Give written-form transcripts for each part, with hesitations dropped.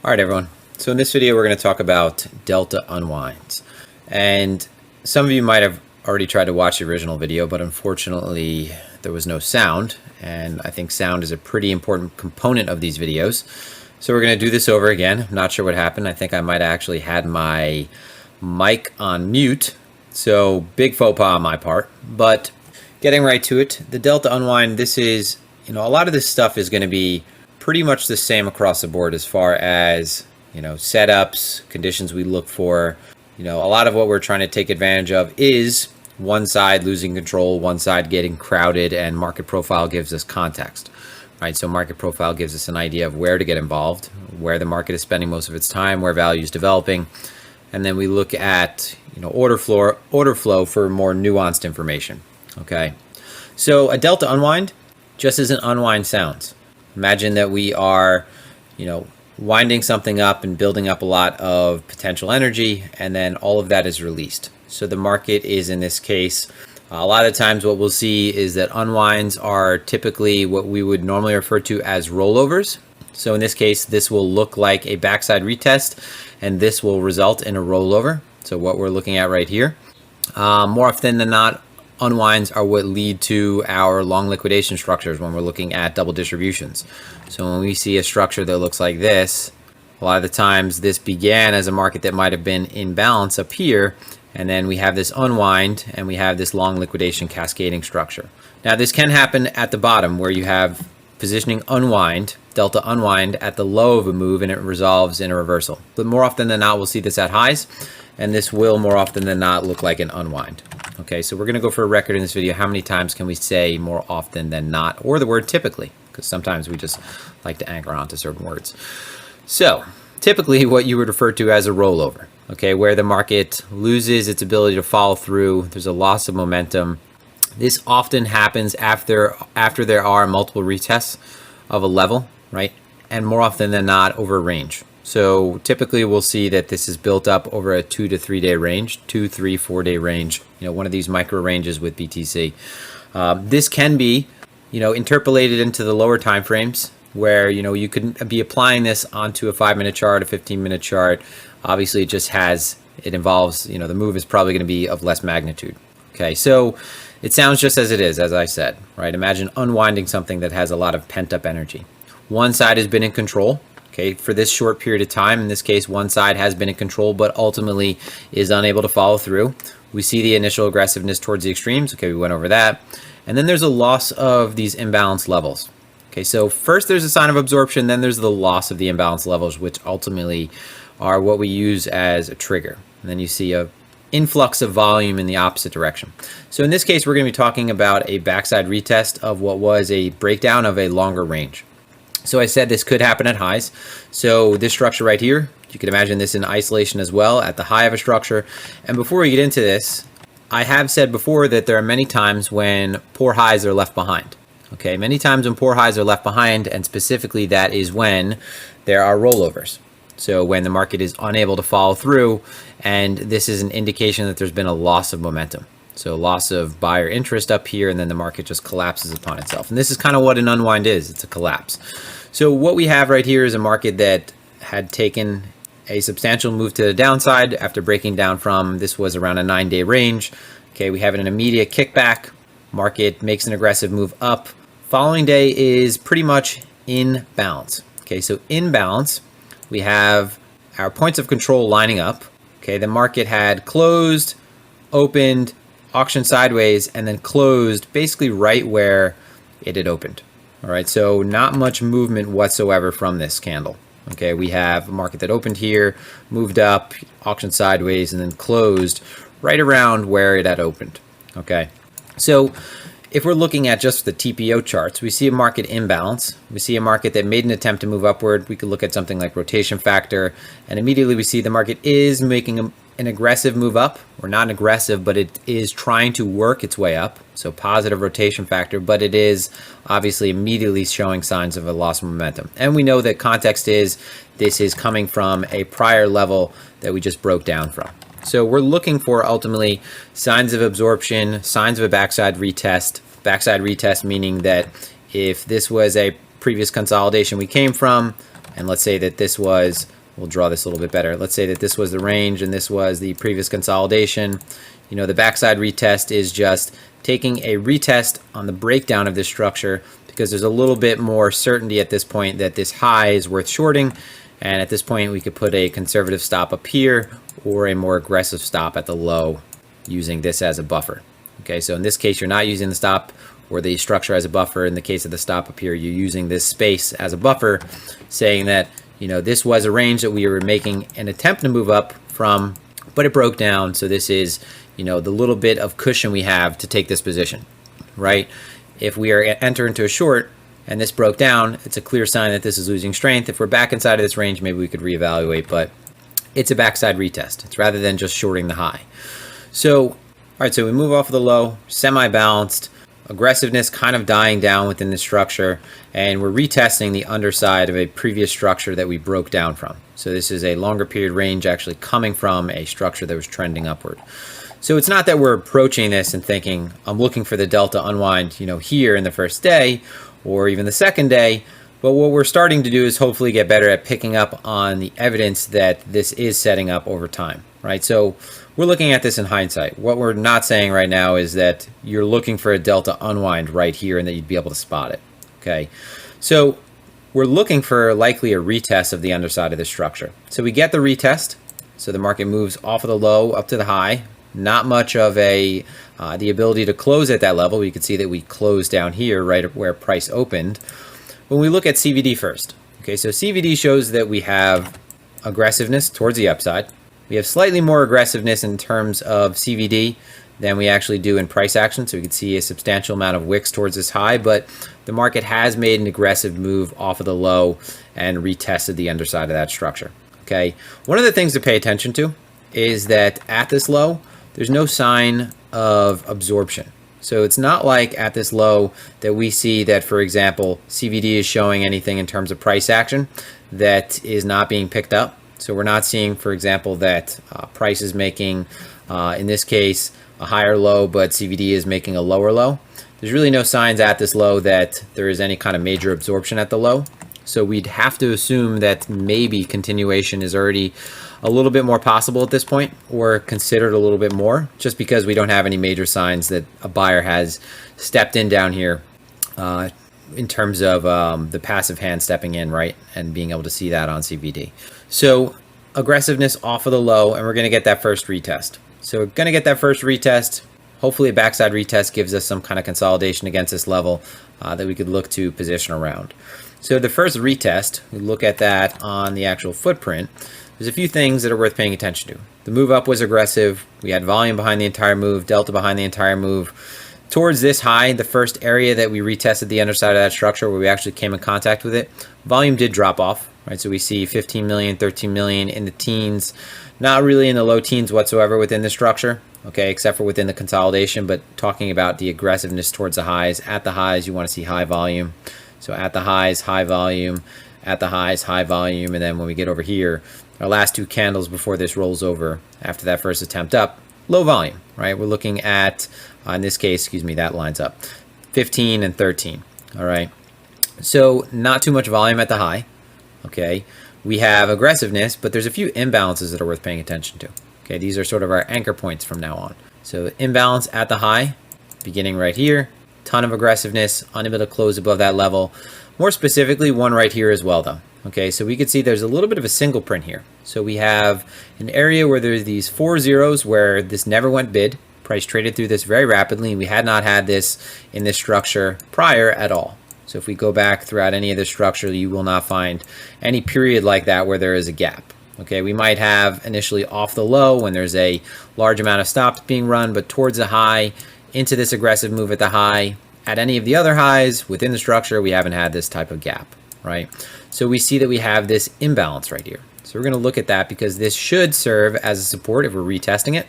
All right, everyone. So in this video, we're going to talk about delta unwinds. And some of you might have already tried to watch the original video, but unfortunately there was no sound. And I think sound is a pretty important component of these videos. So we're going to do this over again. I'm not sure what happened. I think I might have actually had my mic on mute. So big faux pas on my part. But getting right to it, the delta unwind, this is, a lot of this stuff is going to be pretty much the same across the board as far as, setups, conditions we look for. A lot of what we're trying to take advantage of is one side losing control, one side getting crowded, and market profile gives us context, right? So market profile gives us an idea of where to get involved, where the market is spending most of its time, where value is developing. And then we look at, order flow for more nuanced information, okay? So a delta unwind, just as an unwind sounds. Imagine that we are, winding something up and building up a lot of potential energy, and then all of that is released. So the market is, in this case, a lot of times what we'll see is that unwinds are typically what we would normally refer to as rollovers. So in this case, this will look like a backside retest, and this will result in a rollover. So what we're looking at right here, more often than not, unwinds are what lead to our long liquidation structures when we're looking at double distributions. So when we see a structure that looks like this, a lot of the times this began as a market that might have been in balance up here, and then we have this unwind and we have this long liquidation cascading structure. Now this can happen at the bottom where you have positioning unwind, delta unwind at the low of a move, and it resolves in a reversal. But more often than not, we'll see this at highs, and this will more often than not look like an unwind. Okay, so we're going to go for a record in this video. How many times can we say more often than not, or the word typically? Because sometimes we just like to anchor onto certain words. So typically what you would refer to as a rollover, okay, where the market loses its ability to follow through. There's a loss of momentum. This often happens after there are multiple retests of a level, right? And more often than not over a range. So typically we'll see that this is built up over a 2 to 3 day range, 2, 3, 4 day range, one of these micro ranges with BTC. This can be, interpolated into the lower time frames where, you could be applying this onto a 5-minute chart, a 15-minute chart. Obviously it involves, the move is probably going to be of less magnitude. Okay, so it sounds just as it is, as I said, right? Imagine unwinding something that has a lot of pent up energy. One side has been in control. Okay, for this short period of time, in this case, one side has been in control, but ultimately is unable to follow through. We see the initial aggressiveness towards the extremes. Okay, we went over that. And then there's a loss of these imbalance levels. Okay, so first there's a sign of absorption, then there's the loss of the imbalance levels, which ultimately are what we use as a trigger. And then you see a influx of volume in the opposite direction. So in this case, we're going to be talking about a backside retest of what was a breakdown of a longer range. So I said this could happen at highs. So this structure right here, you can imagine this in isolation as well at the high of a structure. And before we get into this, I have said before that there are many times when poor highs are left behind. Okay, many times when poor highs are left behind, and specifically that is when there are rollovers. So when the market is unable to follow through, and this is an indication that there's been a loss of momentum. So loss of buyer interest up here, and then the market just collapses upon itself. And this is kind of what an unwind is. It's a collapse. So what we have right here is a market that had taken a substantial move to the downside after breaking down from, this was around a 9-day range. Okay, we have an immediate kickback. Market makes an aggressive move up. Following day is pretty much in balance. Okay, so in balance, we have our points of control lining up. Okay, the market had closed, opened, auction sideways, and then closed basically right where it had opened. All right, so not much movement whatsoever from this candle. Okay, we have a market that opened here, moved up, auction sideways, and then closed right around where it had opened. Okay, so if we're looking at just the TPO charts, we see a market imbalance. We see a market that made an attempt to move upward. We could look at something like rotation factor, and immediately we see the market is making an aggressive move up, or not aggressive, but it is trying to work its way up. So positive rotation factor, but it is obviously immediately showing signs of a loss of momentum. And we know that context is this is coming from a prior level that we just broke down from. So we're looking for ultimately signs of absorption, signs of a backside retest. Backside retest meaning that if this was a previous consolidation we came from, and let's say that this was, we'll draw this a little bit better. Let's say that this was the range and this was the previous consolidation. You know, the backside retest is just taking a retest on the breakdown of this structure because there's a little bit more certainty at this point that this high is worth shorting. And at this point, we could put a conservative stop up here or a more aggressive stop at the low using this as a buffer. Okay, so in this case, you're not using the stop or the structure as a buffer. In the case of the stop up here, you're using this space as a buffer, saying that, you know, this was a range that we were making an attempt to move up from, but it broke down. So this is, you know, the little bit of cushion we have to take this position, right? If we are enter into a short and this broke down, it's a clear sign that this is losing strength. If we're back inside of this range, maybe we could reevaluate, but it's a backside retest. It's rather than just shorting the high. So, all right, so we move off of the low, semi-balanced, aggressiveness kind of dying down within the structure, and we're retesting the underside of a previous structure that we broke down from. So this is a longer period range actually coming from a structure that was trending upward. So it's not that we're approaching this and thinking, I'm looking for the delta unwind, you know, here in the first day or even the second day, but what we're starting to do is hopefully get better at picking up on the evidence that this is setting up over time, right? So we're looking at this in hindsight. What we're not saying right now is that you're looking for a delta unwind right here and that you'd be able to spot it, okay? So we're looking for likely a retest of the underside of the structure. So we get the retest, so the market moves off of the low up to the high. Not much of a the ability to close at that level. You can see that we closed down here right where price opened. When we look at CVD first, okay, so CVD shows that we have aggressiveness towards the upside. We have slightly more aggressiveness in terms of CVD than we actually do in price action. So we can see a substantial amount of wicks towards this high, but the market has made an aggressive move off of the low and retested the underside of that structure. Okay, one of the things to pay attention to is that at this low, there's no sign of absorption. So it's not like at this low that we see that, for example, CVD is showing anything in terms of price action that is not being picked up. So we're not seeing, for example, that price is making, in this case, a higher low, but CVD is making a lower low. There's really no signs at this low that there is any kind of major absorption at the low. So we'd have to assume that maybe continuation is already a little bit more possible at this point, or considered a little bit more, just because we don't have any major signs that a buyer has stepped in down here in terms of the passive hand stepping in, right, and being able to see that on CVD. So aggressiveness off of the low, and we're going to get that first retest. So we're going to get that first retest. Hopefully a backside retest gives us some kind of consolidation against this level that we could look to position around. So the first retest, we look at that on the actual footprint. There's a few things that are worth paying attention to. The move up was aggressive. We had volume behind the entire move, delta behind the entire move. Towards this high, the first area that we retested the underside of that structure where we actually came in contact with it, volume did drop off, right? So we see 15 million, 13 million in the teens, not really in the low teens whatsoever within the structure, okay, except for within the consolidation, but talking about the aggressiveness towards the highs. At the highs, you want to see high volume. So at the highs, high volume, at the highs, high volume, and then when we get over here, our last two candles before this rolls over after that first attempt up, low volume, right? We're looking at, in this case, excuse me, that lines up, 15 and 13, all right? So not too much volume at the high, okay? We have aggressiveness, but there's a few imbalances that are worth paying attention to, okay? These are sort of our anchor points from now on. So imbalance at the high, beginning right here, ton of aggressiveness, unable to close above that level. More specifically, one right here as well, though. Okay, so we could see there's a little bit of a single print here. So we have an area where there's these 4 zeros where this never went bid. Price traded through this very rapidly, and we had not had this in this structure prior at all. So if we go back throughout any of this structure, you will not find any period like that where there is a gap. Okay, we might have initially off the low when there's a large amount of stops being run, but towards the high, into this aggressive move at the high. At any of the other highs within the structure, we haven't had this type of gap, right? So we see that we have this imbalance right here. So we're going to look at that because this should serve as a support if we're retesting it.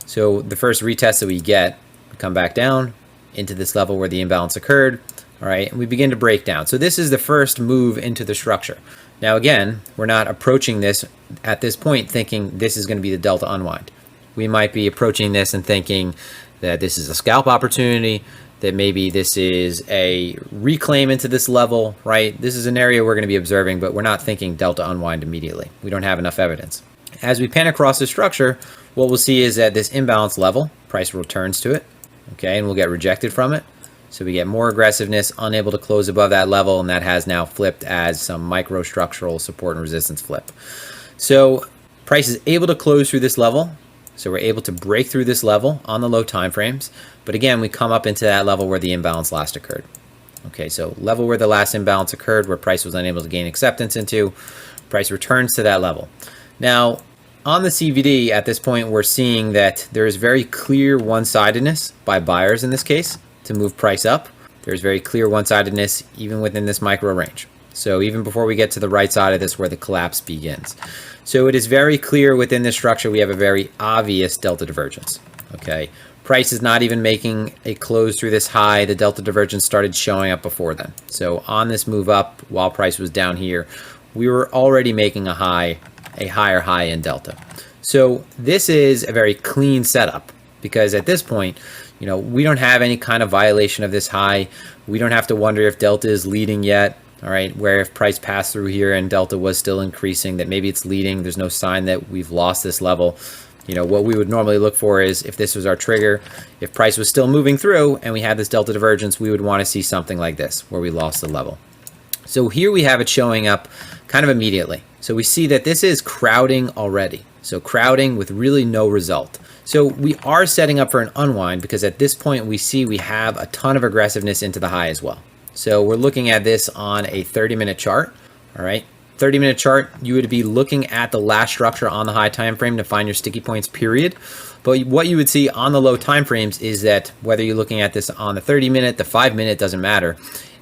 So the first retest that we get, we come back down into this level where the imbalance occurred, all right, and we begin to break down. So this is the first move into the structure. Now again, we're not approaching this at this point thinking this is going to be the delta unwind. We might be approaching this and thinking that this is a scalp opportunity, that maybe this is a reclaim into this level, right? This is an area we're going to be observing, but we're not thinking delta unwind immediately. We don't have enough evidence. As we pan across the structure, what we'll see is that this imbalance level, price returns to it, okay, and we'll get rejected from it. So we get more aggressiveness, unable to close above that level, and that has now flipped as some microstructural support and resistance flip. So price is able to close through this level. So we're able to break through this level on the low time frames. But again, we come up into that level where the imbalance last occurred. Okay, so level where the last imbalance occurred, where price was unable to gain acceptance into, price returns to that level. Now, on the CVD, at this point, we're seeing that there is very clear one-sidedness by buyers in this case to move price up. There's very clear one-sidedness even within this micro range. So even before we get to the right side of this where the collapse begins. So it is very clear within this structure we have a very obvious delta divergence. Okay, price is not even making a close through this high. The delta divergence started showing up before then. So on this move up while price was down here, we were already making a higher high in delta. So this is a very clean setup because at this point, you know, we don't have any kind of violation of this high. We don't have to wonder if delta is leading yet. All right, where if price passed through here and delta was still increasing, that maybe it's leading. There's no sign that we've lost this level. You know, what we would normally look for is if this was our trigger, if price was still moving through and we had this delta divergence, we would want to see something like this where we lost the level. So here we have it showing up kind of immediately. So we see that this is crowding already. So crowding with really no result. So we are setting up for an unwind because at this point we see we have a ton of aggressiveness into the high as well. So we're looking at this on a 30-minute chart, all right? 30-minute chart, you would be looking at the last structure on the high time frame to find your sticky points, period. But what you would see on the low time frames is that whether you're looking at this on the 30-minute, the 5-minute, doesn't matter,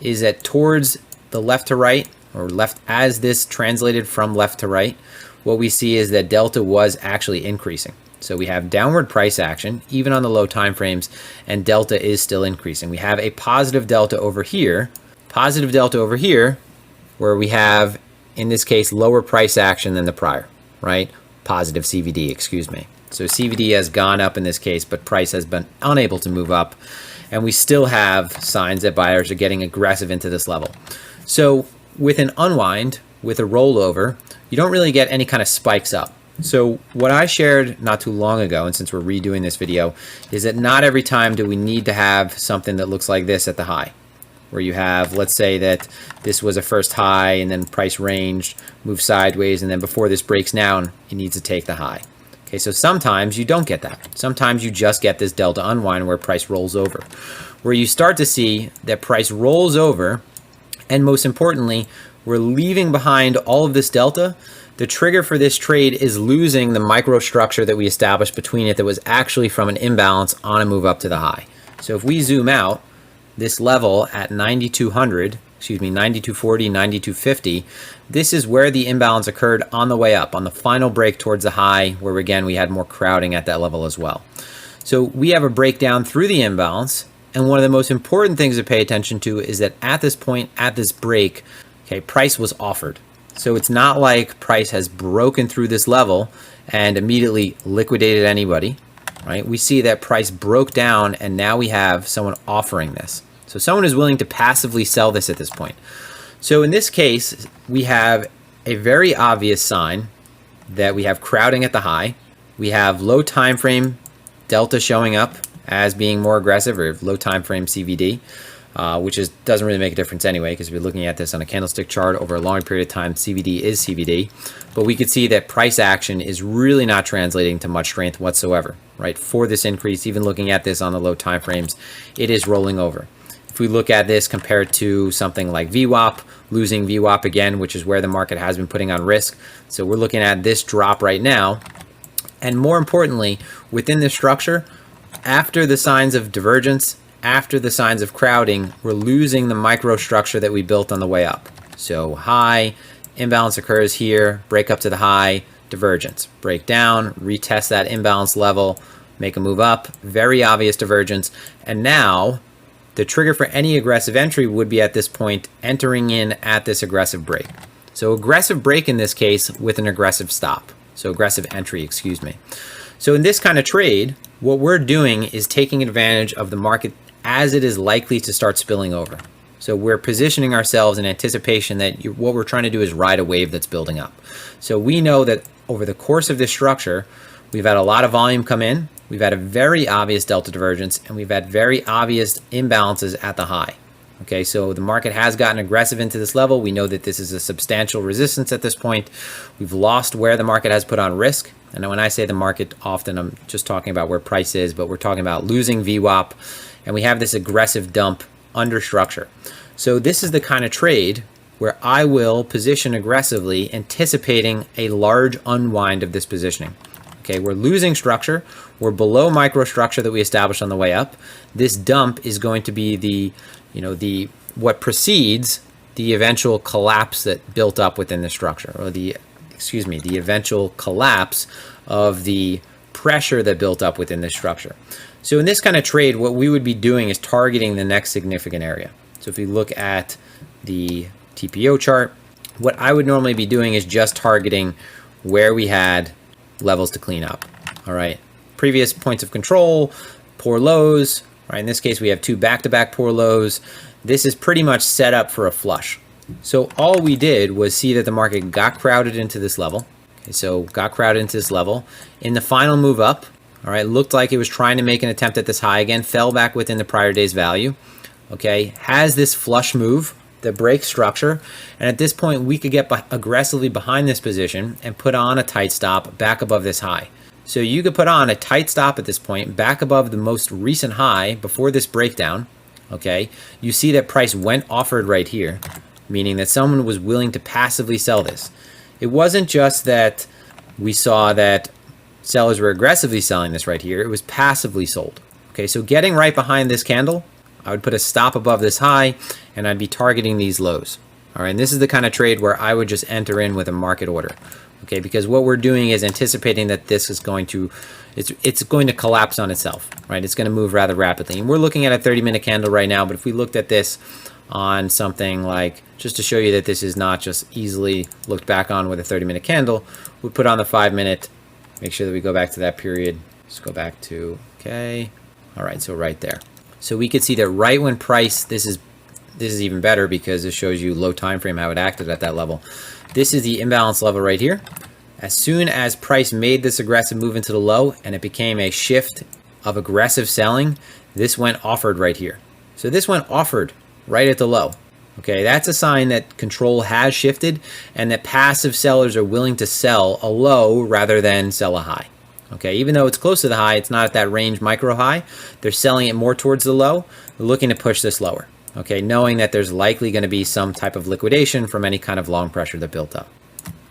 is that towards the left to right, or left as this translated from left to right, what we see is that delta was actually increasing. So we have downward price action, even on the low time frames, and delta is still increasing. We have a positive delta over here, where we have, in this case, lower price action than the prior, right? Positive CVD, excuse me. So CVD has gone up in this case, but price has been unable to move up, and we still have signs that buyers are getting aggressive into this level. So with an unwind, with a rollover, you don't really get any kind of spikes up. So what I shared not too long ago, and since we're redoing this video, is that not every time do we need to have something that looks like this at the high, where you have, let's say that this was a first high and then price ranged, moved sideways, and then before this breaks down, it needs to take the high. Okay, so sometimes you don't get that. Sometimes you just get this delta unwind where price rolls over, where you start to see that price rolls over, and most importantly, we're leaving behind all of this delta. The trigger for this trade is losing the microstructure that we established between it that was actually from an imbalance on a move up to the high. So if we zoom out, this level at 9200, 9240, 9250, this is where the imbalance occurred on the way up, on the final break towards the high, where again we had more crowding at that level as well. So we have a breakdown through the imbalance, and one of the most important things to pay attention to is that at this point, at this break, okay, price was offered. So it's not like price has broken through this level and immediately liquidated anybody, right? We see that price broke down and now we have someone offering this. So someone is willing to passively sell this at this point. So in this case, we have a very obvious sign that we have crowding at the high. We have low time frame delta showing up as being more aggressive, or low time frame CVD. Which doesn't really make a difference anyway, because we're looking at this on a candlestick chart over a long period of time. CVD is CVD, but we could see that price action is really not translating to much strength whatsoever, right? For this increase, even looking at this on the low time frames, it is rolling over. If we look at this compared to something like VWAP, losing VWAP again, which is where the market has been putting on risk. So we're looking at this drop right now, and more importantly, within this structure, after the signs of divergence, after the signs of crowding, we're losing the microstructure that we built on the way up. So high, imbalance occurs here, break up to the high, divergence. Break down, retest that imbalance level, make a move up, very obvious divergence. And now the trigger for any aggressive entry would be at this point entering in at this aggressive break. So aggressive break in this case with an aggressive stop. So aggressive entry, excuse me. So in this kind of trade, what we're doing is taking advantage of the market as it is likely to start spilling over. So we're positioning ourselves in anticipation that what we're trying to do is ride a wave that's building up. So we know that over the course of this structure, we've had a lot of volume come in, we've had a very obvious delta divergence, and we've had very obvious imbalances at the high. Okay, so the market has gotten aggressive into this level. We know that this is a substantial resistance at this point. We've lost where the market has put on risk. And when I say the market, often I'm just talking about where price is, but we're talking about losing VWAP. And we have this aggressive dump under structure. So this is the kind of trade where I will position aggressively, anticipating a large unwind of this positioning. Okay, we're losing structure. We're below microstructure that we established on the way up. This dump is going to be the what precedes the eventual collapse that built up within the structure, or the eventual collapse of the pressure that built up within this structure. So in this kind of trade, what we would be doing is targeting the next significant area. So if we look at the TPO chart, what I would normally be doing is just targeting where we had levels to clean up. All right, previous points of control, poor lows. Right, in this case, we have two back-to-back poor lows. This is pretty much set up for a flush. So all we did was see that the market got crowded into this level. Okay, so got crowded into this level. In the final move up, all right, looked like it was trying to make an attempt at this high again, fell back within the prior day's value. Okay, has this flush move that breaks structure, and at this point we could get aggressively behind this position and put on a tight stop back above this high. So you could put on a tight stop at this point back above the most recent high before this breakdown. Okay, you see that price went offered right here, meaning that someone was willing to passively sell this. It wasn't just that we saw that sellers were aggressively selling this right here, it was passively sold. Okay, so getting right behind this candle, I would put a stop above this high and I'd be targeting these lows. All right, and this is the kind of trade where I would just enter in with a market order. Okay, because what we're doing is anticipating that this is going to, it's going to collapse on itself, right? It's going to move rather rapidly. And we're looking at a 30-minute candle right now, but if we looked at this on something like, just to show you that this is not just easily looked back on with a 30-minute candle, we put on the 5-minute, make sure that we go back to that period. Just go back to, okay. All right, so right there. So we could see that right when price, this is even better because it shows you low time frame how it acted at that level. This is the imbalance level right here. As soon as price made this aggressive move into the low and it became a shift of aggressive selling, this went offered right here. So this went offered right at the low. Okay, that's a sign that control has shifted and that passive sellers are willing to sell a low rather than sell a high. Okay, even though it's close to the high, it's not at that range micro high. They're selling it more towards the low. They're looking to push this lower. Okay, knowing that there's likely going to be some type of liquidation from any kind of long pressure that built up.